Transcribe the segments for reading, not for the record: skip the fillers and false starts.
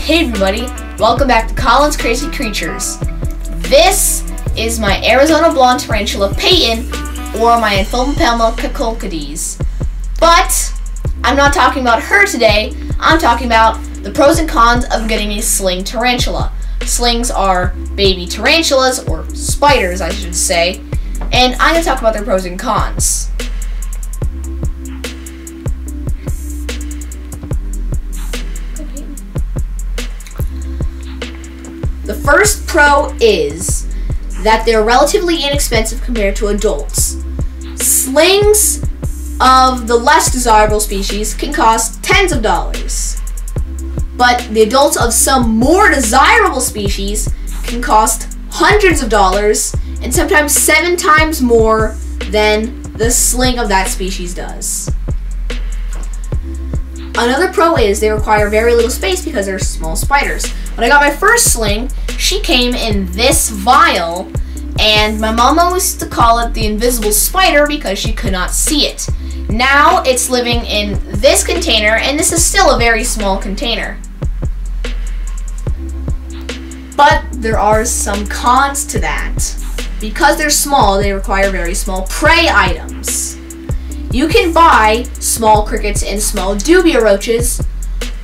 Hey everybody, welcome back to Colin's Crazy Creatures. This is my Arizona Blonde Tarantula Peyton, or my Anthopelma cacolcades. But I'm not talking about her today, I'm talking about the pros and cons of getting a sling tarantula. Slings are baby tarantulas, or spiders I should say, and I'm going to talk about their pros and cons. The first pro is that they're relatively inexpensive compared to adults. Slings of the less desirable species can cost tens of dollars, but the adults of some more desirable species can cost hundreds of dollars and sometimes 7 times more than the sling of that species does. Another pro is they require very little space because they're small spiders. When I got my first sling, she came in this vial, and my mom always used to call it the invisible spider because she could not see it. Now it's living in this container, and this is still a very small container. But there are some cons to that. Because they're small, they require very small prey items. You can buy small crickets and small dubia roaches,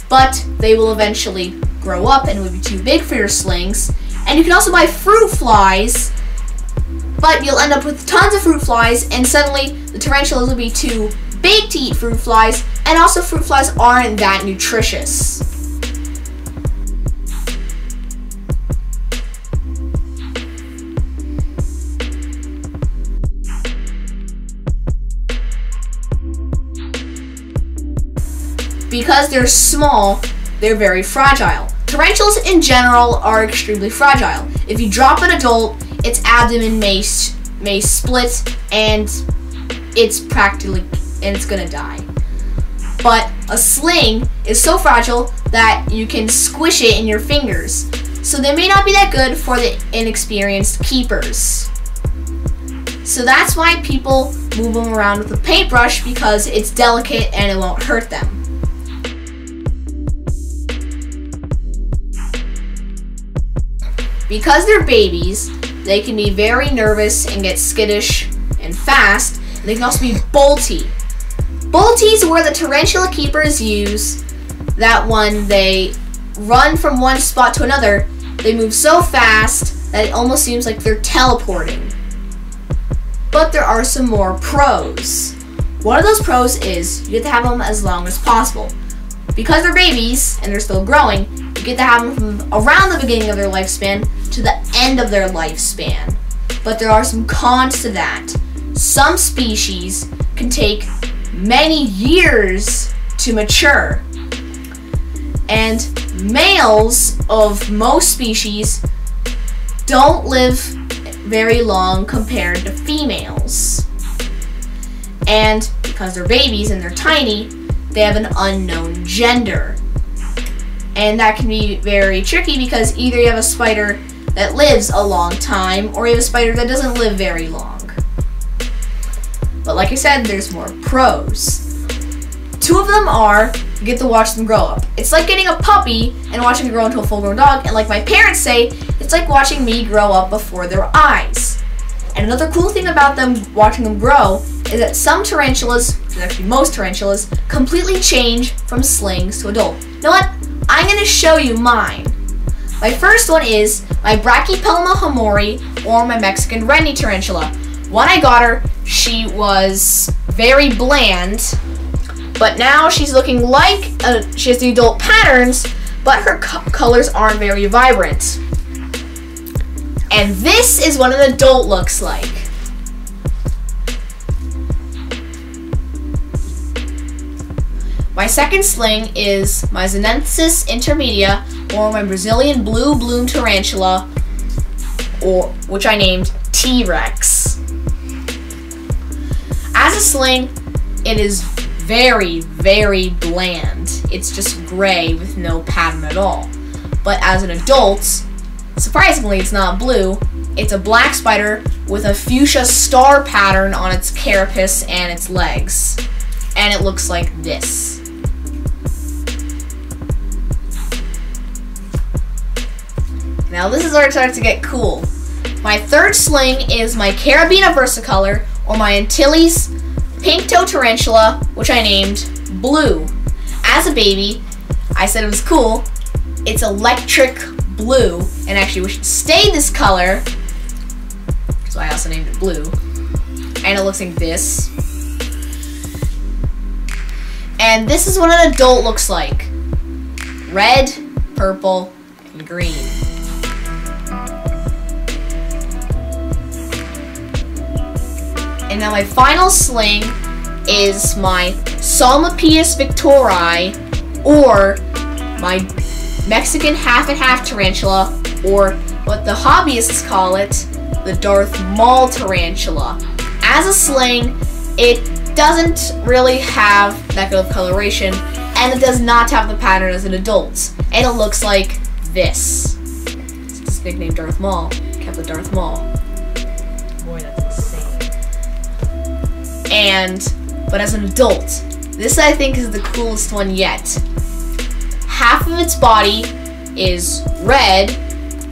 but they will eventually grow up and will be too big for your slings. And you can also buy fruit flies, but you'll end up with tons of fruit flies, and suddenly the tarantulas will be too big to eat fruit flies, and also fruit flies aren't that nutritious. Because they're small, they're very fragile. Tarantulas in general are extremely fragile. If you drop an adult, its abdomen may split and it's gonna die. But a sling is so fragile that you can squish it in your fingers. So they may not be that good for the inexperienced keepers. So that's why people move them around with a paintbrush, because it's delicate and it won't hurt them. Because they're babies, they can be very nervous and get skittish and fast, and they can also be bolty. Bolties are where the tarantula keepers use that when they run from one spot to another, they move so fast that it almost seems like they're teleporting. But there are some more pros. One of those pros is you get to have them as long as possible. Because they're babies and they're still growing, you get to have them from around the beginning of their lifespan to the end of their lifespan. But there are some cons to that. Some species can take many years to mature. And males of most species don't live very long compared to females. And because they're babies and they're tiny, they have an unknown gender. And that can be very tricky because either you have a spider that lives a long time or you have a spider that doesn't live very long. But like I said, there's more pros. 2 of them are you get to watch them grow up. It's like getting a puppy and watching it grow into a full-grown dog, and like my parents say, it's like watching me grow up before their eyes. And another cool thing about them watching them grow is that some tarantulas, which is actually most tarantulas, completely change from slings to adult. You know what? I'm going to show you mine. My first one is my Brachypelma hamori, or my Mexican Rennie tarantula. When I got her, she was very bland, but now she's looking like, she has the adult patterns, but her colors aren't very vibrant. And this is what an adult looks like. My second sling is my Zenensis intermedia, or my Brazilian blue bloom tarantula, or which I named T-Rex. As a sling, it is very, very bland. It's just gray with no pattern at all. But as an adult, surprisingly, it's not blue. It's a black spider with a fuchsia star pattern on its carapace and its legs. And it looks like this. Now this is where it starts to get cool. My third sling is my Carabina Versicolor, or my Antilles pink-toe tarantula, which I named Blue. As a baby, I said it was cool. It's electric blue, and actually we should stay this color, so I also named it Blue. And it looks like this. And this is what an adult looks like. Red, purple, and green. And now my final sling is my Psalmopoeus victorii, or my Mexican half and half tarantula, or what the hobbyists call it, the Darth Maul tarantula. As a sling, it doesn't really have that good of coloration, and it does not have the pattern as an adult. And it looks like this. It's nicknamed Darth Maul. Kept with Darth Maul. Boy, that's insane. But as an adult, this I think is the coolest one yet. Half of its body is red,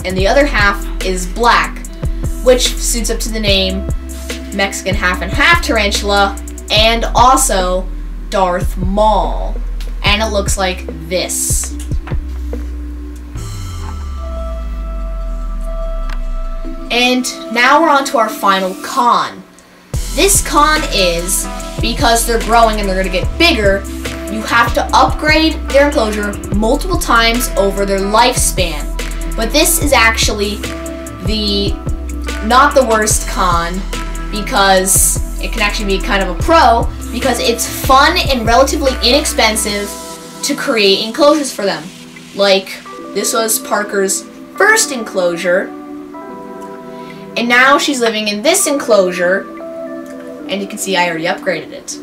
and the other half is black, which suits up to the name Mexican half and half tarantula, and also Darth Maul. And it looks like this. And now we're on to our final con. This con is, because they're growing and they're going to get bigger, you have to upgrade their enclosure multiple times over their lifespan. But this is actually not the worst con, because it can actually be kind of a pro, because it's fun and relatively inexpensive to create enclosures for them. Like, this was Parker's first enclosure, and now she's living in this enclosure, and you can see I already upgraded it.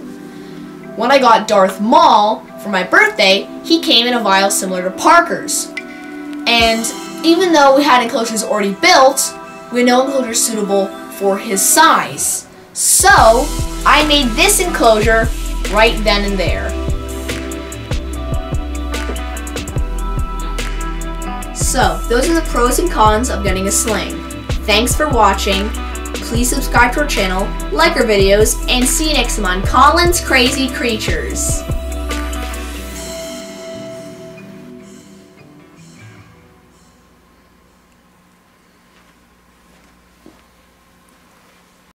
When I got Darth Maul for my birthday, he came in a vial similar to Parker's. And even though we had enclosures already built, we had no enclosures suitable for his size. So, I made this enclosure right then and there. So, those are the pros and cons of getting a sling. Thanks for watching. Please subscribe to our channel, like our videos, and see you next time on Colin's Crazy Creatures.